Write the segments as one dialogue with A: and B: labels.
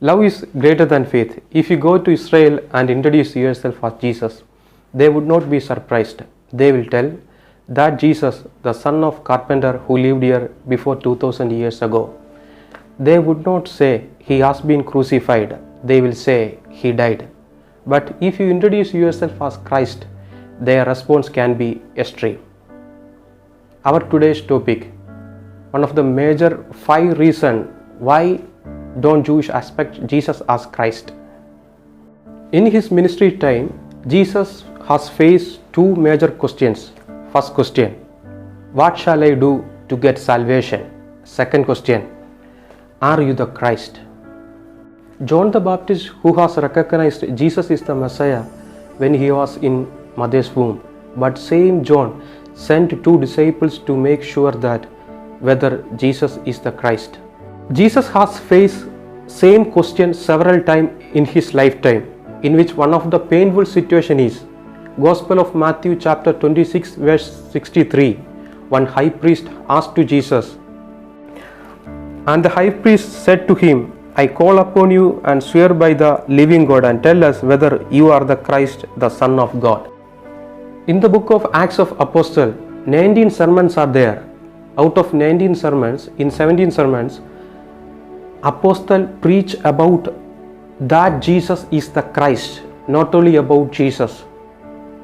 A: Love is greater than faith. If you go to Israel and introduce yourself as Jesus, they would not be surprised. They will tell that Jesus, the son of carpenter who lived here before 2000 years ago. They would not say he has been crucified. They will say he died. But if you introduce yourself as Christ, their response can be extreme. Our today's topic, one of the major 5 reasons why don't Jewish expect Jesus as Christ. In his ministry time, Jesus has faced 2 major questions. First question, what shall I do to get salvation? Second question, are you the Christ? John the Baptist, who has recognized Jesus is the Messiah when he was in mother's womb, but same John sent 2 disciples to make sure that whether Jesus is the Christ. Jesus has faced same question several times in his lifetime, in which one of the painful situation is Gospel of Matthew chapter 26 verse 63. One high priest asked to Jesus, and the high priest said to him, I call upon you and swear by the living God and tell us whether you are the Christ, the Son of God. In the book of Acts of Apostle, 19 sermons are there. Out of 19 sermons, in 17 sermons, Apostle preach about that Jesus is the Christ, not only about Jesus.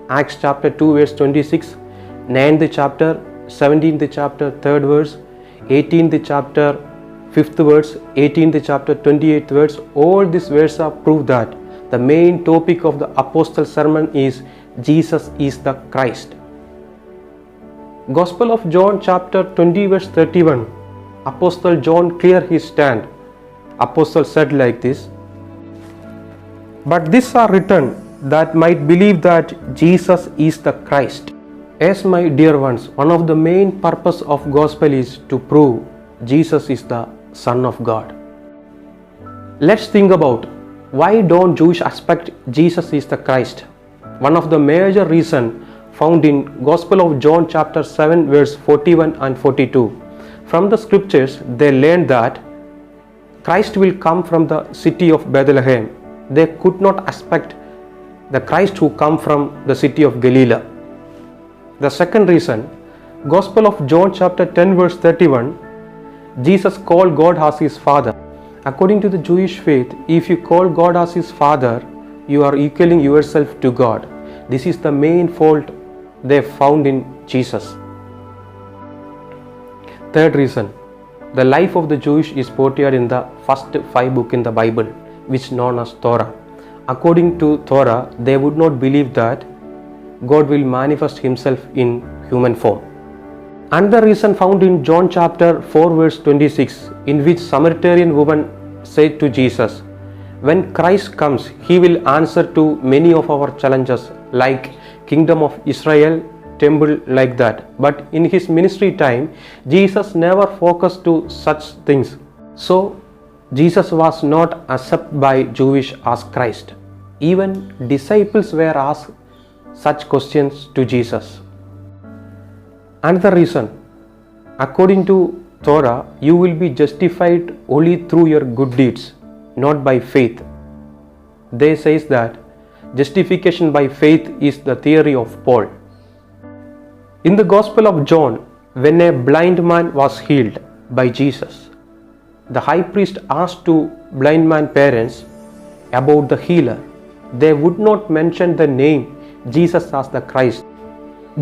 A: Acts chapter 2 verse 26, 9th chapter, 17th chapter, 3rd verse, 18th chapter, 5th verse, 18th chapter, 28th verse, all these verses are proof that the main topic of the Apostle sermon is Jesus is the Christ. Gospel of John chapter 20 verse 31, Apostle John clear his stand. Apostle said like this, but these are written that might believe that Jesus is the Christ. As my dear ones, one of the main purpose of gospel is to prove Jesus is the Son of God. Let's think about why don't Jewish expect Jesus is the Christ. One of the major reason found in Gospel of John chapter 7 verse 41 and 42. From the scriptures they learned that Christ will come from the city of Bethlehem. They could not expect the Christ who come from the city of Galilee. The second reason, Gospel of John chapter 10 verse 31, Jesus called God as his Father. According to the Jewish faith, if you call God as his Father, you are equaling yourself to God. This is the main fault they found in Jesus. Third reason, the life of the Jewish is portrayed in the first 5 books in the Bible, which known as Torah. According to Torah, they would not believe that God will manifest himself in human form. Another reason found in John chapter 4 verse 26, in which Samaritan woman said to Jesus, when Christ comes, he will answer to many of our challenges like kingdom of Israel, temple, like that. But in his ministry time, Jesus never focused to such things. So Jesus was not accepted by Jewish as Christ. Even disciples were asked such questions to Jesus. Another reason, according to Torah, you will be justified only through your good deeds, not by faith. They says that justification by faith is the theory of Paul. In the Gospel of John, when a blind man was healed by Jesus, the high priest asked to blind man parents about the healer. They would not mention the name Jesus as the Christ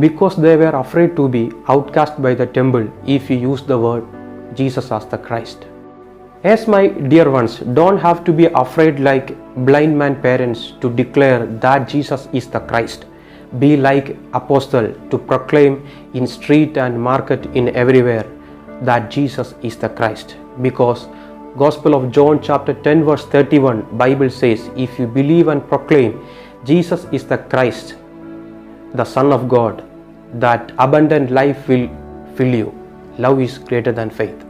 A: because they were afraid to be outcast by the temple if you use the word Jesus as the Christ. As my dear ones, don't have to be afraid like blind man parents to declare that Jesus is the Christ. Be like apostle to proclaim in street and market in everywhere that Jesus is the Christ. Because Gospel of John chapter 10 verse 31 Bible says, if you believe and proclaim Jesus is the Christ, the Son of God, that abundant life will fill you. Love is greater than faith.